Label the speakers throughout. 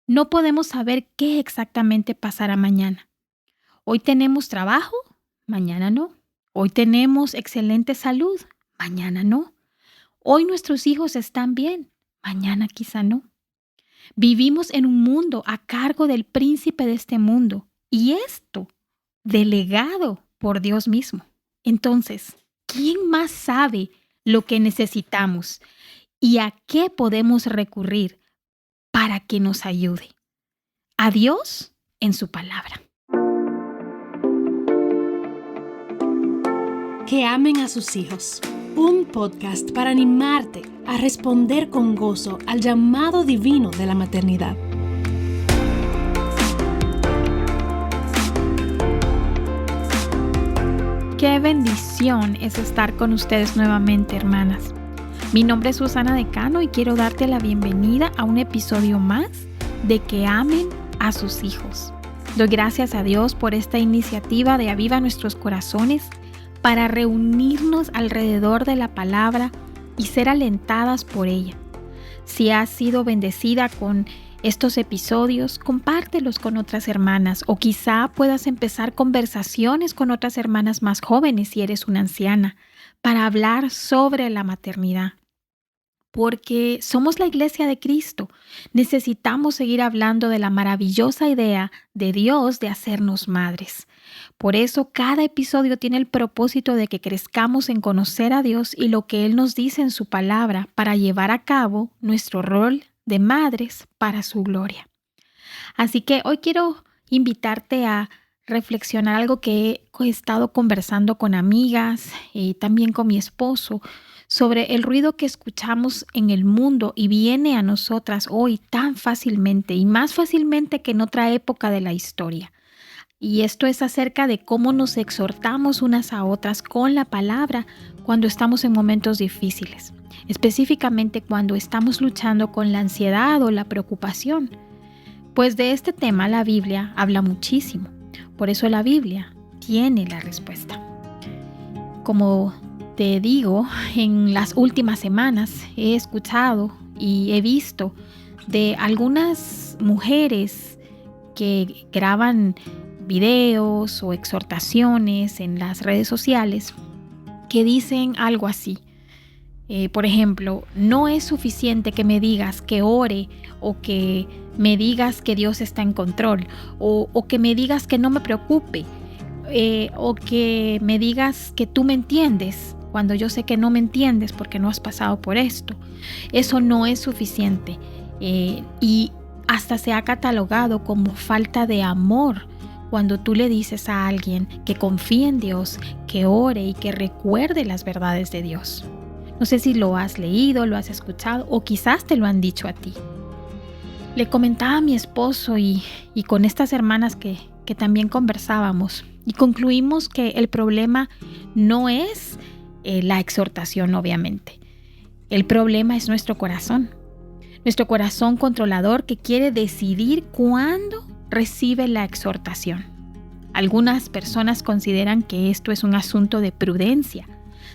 Speaker 1: No podemos saber qué exactamente pasará mañana. Hoy tenemos trabajo, mañana no. Hoy tenemos excelente salud, mañana no. Hoy nuestros hijos están bien, mañana quizá no. Vivimos en un mundo a cargo del príncipe de este mundo y esto delegado por Dios mismo. Entonces, ¿quién más sabe lo que necesitamos y a qué podemos recurrir para que nos ayude? A Dios en su palabra.
Speaker 2: Que amen a sus hijos. Un podcast para animarte a responder con gozo al llamado divino de la maternidad.
Speaker 1: Qué bendición es estar con ustedes nuevamente, hermanas. Mi nombre es Susana Decano y quiero darte la bienvenida a un episodio más de Que amen a sus hijos. Doy gracias a Dios por esta iniciativa de Aviva Nuestros Corazones para reunirnos alrededor de la palabra y ser alentadas por ella. Si has sido bendecida con estos episodios, compártelos con otras hermanas o quizá puedas empezar conversaciones con otras hermanas más jóvenes si eres una anciana para hablar sobre la maternidad. Porque somos la iglesia de Cristo. Necesitamos seguir hablando de la maravillosa idea de Dios de hacernos madres. Por eso cada episodio tiene el propósito de que crezcamos en conocer a Dios y lo que Él nos dice en su palabra para llevar a cabo nuestro rol de madres para su gloria. Así que hoy quiero invitarte a reflexionar algo que he estado conversando con amigas y también con mi esposo sobre el ruido que escuchamos en el mundo y viene a nosotras hoy tan fácilmente y más fácilmente que en otra época de la historia. Y esto es acerca de cómo nos exhortamos unas a otras con la palabra cuando estamos en momentos difíciles, específicamente cuando estamos luchando con la ansiedad o la preocupación. Pues de este tema la Biblia habla muchísimo, por eso la Biblia tiene la respuesta. Como te digo, en las últimas semanas he escuchado y he visto de algunas mujeres que graban videos o exhortaciones en las redes sociales que dicen algo así. Por ejemplo, no es suficiente que me digas que ore o que me digas que Dios está en control o que me digas que no me preocupe o que me digas que tú me entiendes cuando yo sé que no me entiendes porque no has pasado por esto. Eso no es suficiente y hasta se ha catalogado como falta de amor cuando tú le dices a alguien que confíe en Dios, que ore y que recuerde las verdades de Dios. No sé si lo has leído, lo has escuchado o quizás te lo han dicho a ti. Le comentaba a mi esposo y con estas hermanas que también conversábamos y concluimos que el problema no es la exhortación, obviamente. El problema es nuestro corazón controlador que quiere decidir cuándo recibe la exhortación. Algunas personas consideran que esto es un asunto de prudencia,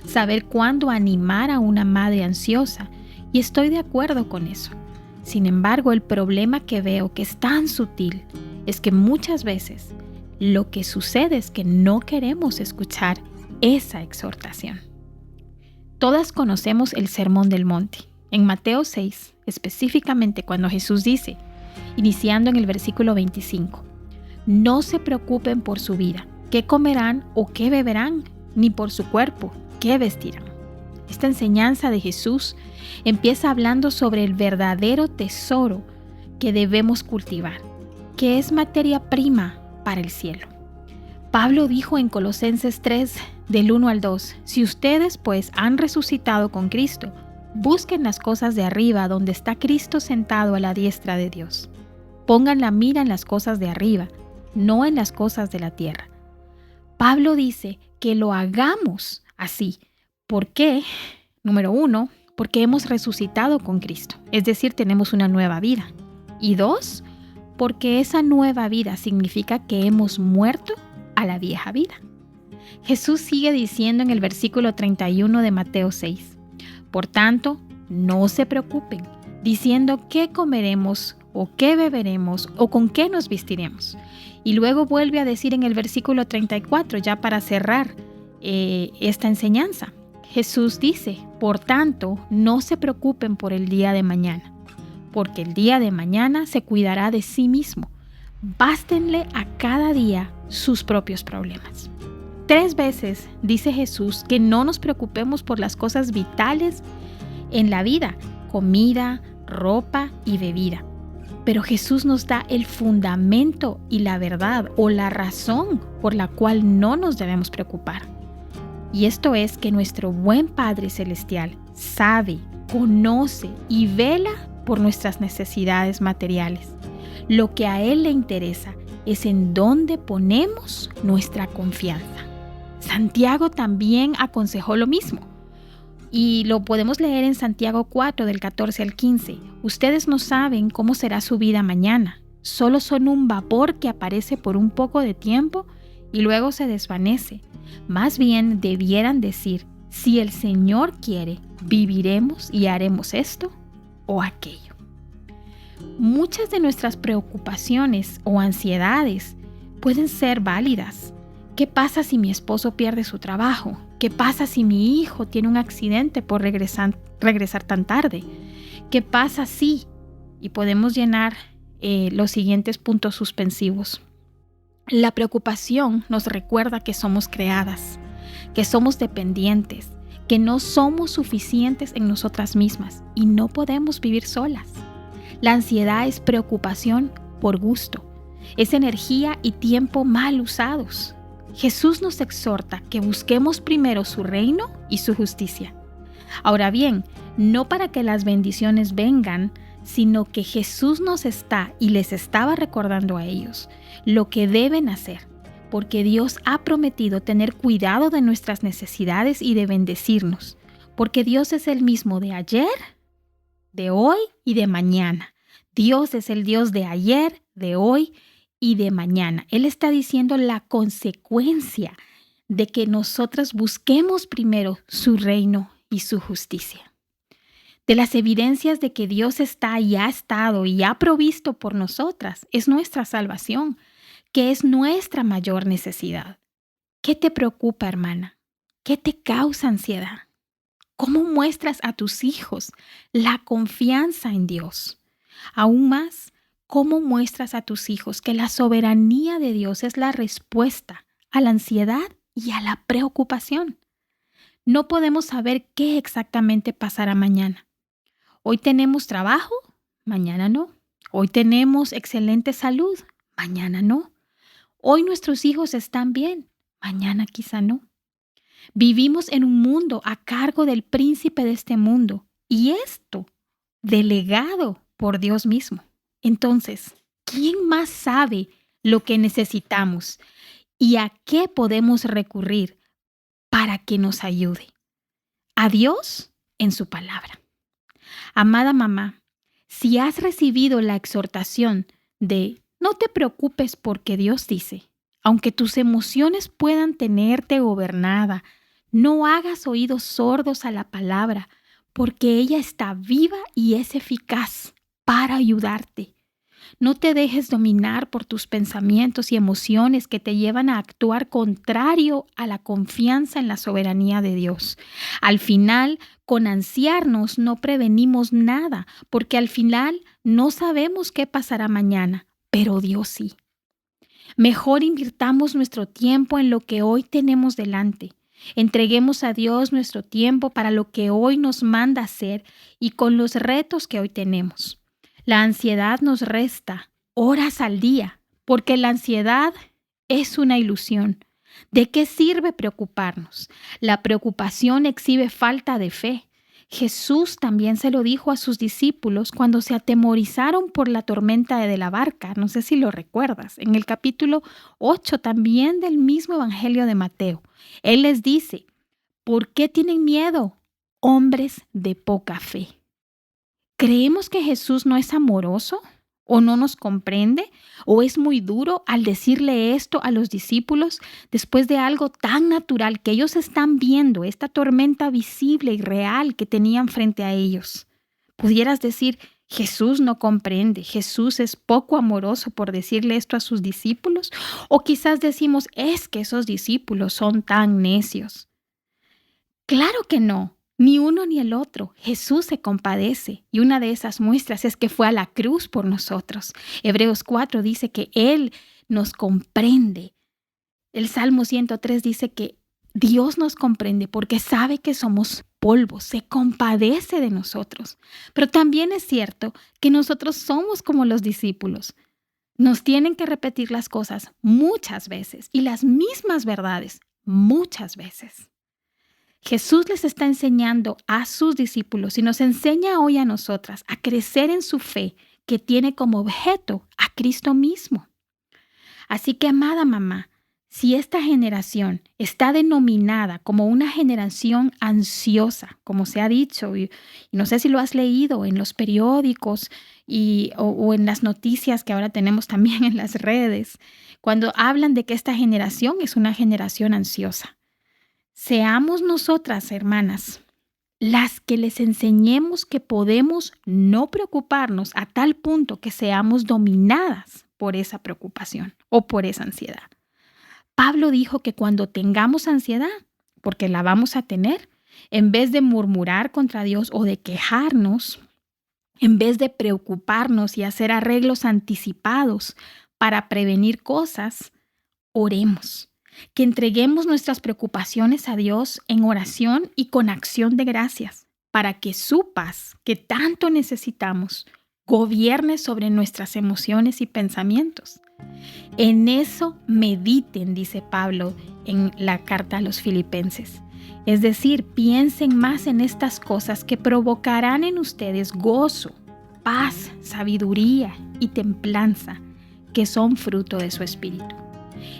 Speaker 1: saber cuándo animar a una madre ansiosa, y estoy de acuerdo con eso. Sin embargo, el problema que veo que es tan sutil es que muchas veces lo que sucede es que no queremos escuchar esa exhortación. Todas conocemos el Sermón del Monte. En Mateo 6, específicamente cuando Jesús dice, iniciando en el versículo 25, no se preocupen por su vida, qué comerán o qué beberán, ni por su cuerpo, qué vestirán. Esta enseñanza de Jesús empieza hablando sobre el verdadero tesoro que debemos cultivar, que es materia prima para el cielo. Pablo dijo en Colosenses 3, del 1 al 2, si ustedes pues han resucitado con Cristo, busquen las cosas de arriba donde está Cristo sentado a la diestra de Dios. Pongan la mira en las cosas de arriba, no en las cosas de la tierra. Pablo dice que lo hagamos así. ¿Por qué? Número 1, porque hemos resucitado con Cristo, es decir, tenemos una nueva vida. Y 2, porque esa nueva vida significa que hemos muerto a la vieja vida. Jesús sigue diciendo en el versículo 31 de Mateo 6, por tanto, no se preocupen, diciendo qué comeremos ¿O qué beberemos? ¿O con qué nos vestiremos? Y luego vuelve a decir en el versículo 34, ya para cerrar esta enseñanza. Jesús dice, por tanto, no se preocupen por el día de mañana, porque el día de mañana se cuidará de sí mismo. Bástenle a cada día sus propios problemas. 3 veces dice Jesús que no nos preocupemos por las cosas vitales en la vida, comida, ropa y bebida. Pero Jesús nos da el fundamento y la verdad o la razón por la cual no nos debemos preocupar. Y esto es que nuestro buen Padre Celestial sabe, conoce y vela por nuestras necesidades materiales. Lo que a Él le interesa es en dónde ponemos nuestra confianza. Santiago también aconsejó lo mismo. Y lo podemos leer en Santiago 4, del 14 al 15. Ustedes no saben cómo será su vida mañana. Solo son un vapor que aparece por un poco de tiempo y luego se desvanece. Más bien debieran decir, si el Señor quiere, viviremos y haremos esto o aquello. Muchas de nuestras preocupaciones o ansiedades pueden ser válidas. ¿Qué pasa si mi esposo pierde su trabajo? ¿Qué pasa si mi hijo tiene un accidente por regresar tan tarde? ¿Qué pasa si? Y podemos llenar los siguientes puntos suspensivos. La preocupación nos recuerda que somos creadas, que somos dependientes, que no somos suficientes en nosotras mismas y no podemos vivir solas. La ansiedad es preocupación por gusto, es energía y tiempo mal usados. Jesús nos exhorta que busquemos primero su reino y su justicia. Ahora bien, no para que las bendiciones vengan, sino que Jesús nos está y les estaba recordando a ellos lo que deben hacer, porque Dios ha prometido tener cuidado de nuestras necesidades y de bendecirnos, porque Dios es el mismo de ayer, de hoy y de mañana. Dios es el Dios de ayer, de hoy y de mañana. Él está diciendo la consecuencia de que nosotras busquemos primero su reino y su justicia. De las evidencias de que Dios está y ha estado y ha provisto por nosotras es nuestra salvación, que es nuestra mayor necesidad. ¿Qué te preocupa, hermana? ¿Qué te causa ansiedad? ¿Cómo muestras a tus hijos la confianza en Dios? Aún más, ¿cómo muestras a tus hijos que la soberanía de Dios es la respuesta a la ansiedad y a la preocupación? No podemos saber qué exactamente pasará mañana. Hoy tenemos trabajo, mañana no. Hoy tenemos excelente salud, mañana no. Hoy nuestros hijos están bien, mañana quizá no. Vivimos en un mundo a cargo del príncipe de este mundo y esto delegado por Dios mismo. Entonces, ¿quién más sabe lo que necesitamos y a qué podemos recurrir para que nos ayude? A Dios en su palabra. Amada mamá, si has recibido la exhortación de no te preocupes porque Dios dice, aunque tus emociones puedan tenerte gobernada, no hagas oídos sordos a la palabra, porque ella está viva y es eficaz para ayudarte. No te dejes dominar por tus pensamientos y emociones que te llevan a actuar contrario a la confianza en la soberanía de Dios. Al final, con ansiarnos no prevenimos nada, porque al final no sabemos qué pasará mañana, pero Dios sí. Mejor invirtamos nuestro tiempo en lo que hoy tenemos delante. Entreguemos a Dios nuestro tiempo para lo que hoy nos manda hacer y con los retos que hoy tenemos. La ansiedad nos resta horas al día, porque la ansiedad es una ilusión. ¿De qué sirve preocuparnos? La preocupación exhibe falta de fe. Jesús también se lo dijo a sus discípulos cuando se atemorizaron por la tormenta de la barca. No sé si lo recuerdas. En el capítulo 8 también del mismo Evangelio de Mateo. Él les dice, ¿por qué tienen miedo, hombres de poca fe? ¿Creemos que Jesús no es amoroso o no nos comprende o es muy duro al decirle esto a los discípulos después de algo tan natural que ellos están viendo, esta tormenta visible y real que tenían frente a ellos? Pudieras decir, Jesús no comprende, Jesús es poco amoroso por decirle esto a sus discípulos, o quizás decimos, es que esos discípulos son tan necios. Claro que no, ni uno ni el otro. Jesús se compadece y una de esas muestras es que fue a la cruz por nosotros. Hebreos 4 dice que Él nos comprende. El Salmo 103 dice que Dios nos comprende porque sabe que somos polvo, se compadece de nosotros. Pero también es cierto que nosotros somos como los discípulos. Nos tienen que repetir las cosas muchas veces y las mismas verdades muchas veces. Jesús les está enseñando a sus discípulos y nos enseña hoy a nosotras a crecer en su fe que tiene como objeto a Cristo mismo. Así que, amada mamá, si esta generación está denominada como una generación ansiosa, como se ha dicho, y no sé si lo has leído en los periódicos o en las noticias que ahora tenemos también en las redes, cuando hablan de que esta generación es una generación ansiosa. Seamos nosotras, hermanas, las que les enseñemos que podemos no preocuparnos a tal punto que seamos dominadas por esa preocupación o por esa ansiedad. Pablo dijo que cuando tengamos ansiedad, porque la vamos a tener, en vez de murmurar contra Dios o de quejarnos, en vez de preocuparnos y hacer arreglos anticipados para prevenir cosas, oremos. Que entreguemos nuestras preocupaciones a Dios en oración y con acción de gracias, para que su paz, que tanto necesitamos, gobierne sobre nuestras emociones y pensamientos. En eso mediten, dice Pablo en la carta a los Filipenses. Es decir, piensen más en estas cosas que provocarán en ustedes gozo, paz, sabiduría y templanza, que son fruto de su espíritu.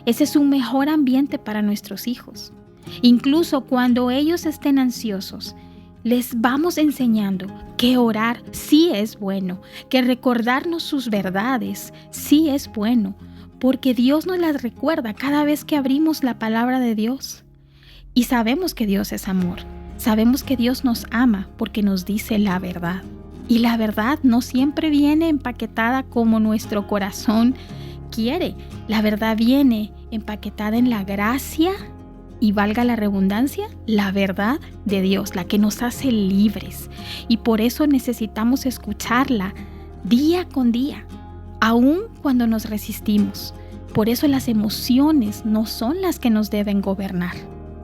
Speaker 1: Ese es un mejor ambiente para nuestros hijos. Incluso cuando ellos estén ansiosos, les vamos enseñando que orar sí es bueno, que recordarnos sus verdades sí es bueno, porque Dios nos las recuerda cada vez que abrimos la palabra de Dios. Y sabemos que Dios es amor, sabemos que Dios nos ama porque nos dice la verdad. Y la verdad no siempre viene empaquetada como nuestro corazón quiere. La verdad viene empaquetada en la gracia y, valga la redundancia, la verdad de Dios, la que nos hace libres. Y por eso necesitamos escucharla día con día, aun cuando nos resistimos. Por eso las emociones no son las que nos deben gobernar,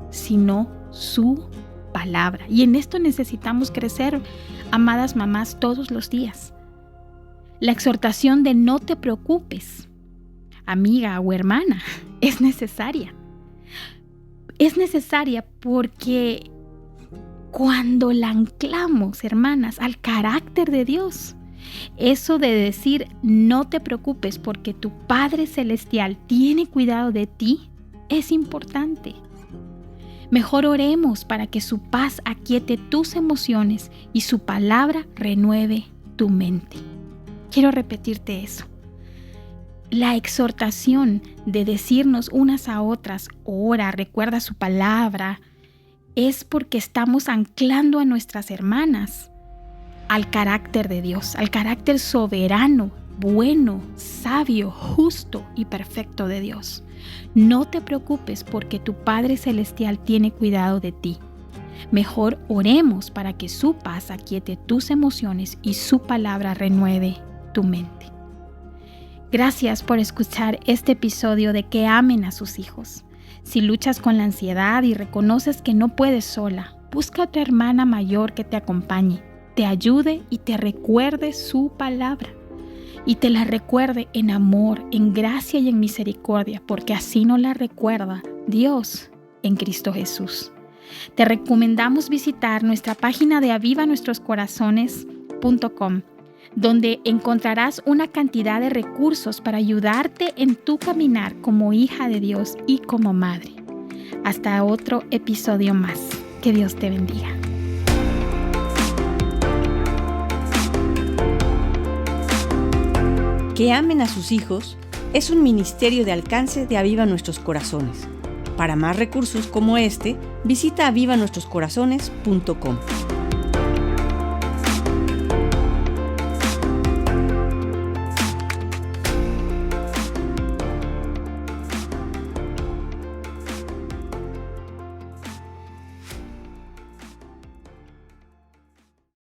Speaker 1: sino su palabra. Y en esto necesitamos crecer, amadas mamás, todos los días. La exhortación de no te preocupes, amiga o hermana, es necesaria. Es necesaria porque cuando la anclamos, hermanas, al carácter de Dios, eso de decir no te preocupes porque tu Padre Celestial tiene cuidado de ti, es importante. Mejor oremos para que su paz aquiete tus emociones y su palabra renueve tu mente. Quiero repetirte eso. La exhortación de decirnos unas a otras, ora, recuerda su palabra, es porque estamos anclando a nuestras hermanas al carácter de Dios, al carácter soberano, bueno, sabio, justo y perfecto de Dios. No te preocupes porque tu Padre Celestial tiene cuidado de ti. Mejor oremos para que su paz aquiete tus emociones y su palabra renueve tu mente. Gracias por escuchar este episodio de Que amen a sus hijos. Si luchas con la ansiedad y reconoces que no puedes sola, busca a otra hermana mayor que te acompañe, te ayude y te recuerde su palabra. Y te la recuerde en amor, en gracia y en misericordia, porque así nos la recuerda Dios en Cristo Jesús. Te recomendamos visitar nuestra página de avivanuestroscorazones.com, donde encontrarás una cantidad de recursos para ayudarte en tu caminar como hija de Dios y como madre. Hasta otro episodio más. Que Dios te bendiga.
Speaker 3: Que amen a sus hijos es un ministerio de alcance de Aviva Nuestros Corazones. Para más recursos como este, visita avivanuestroscorazones.com.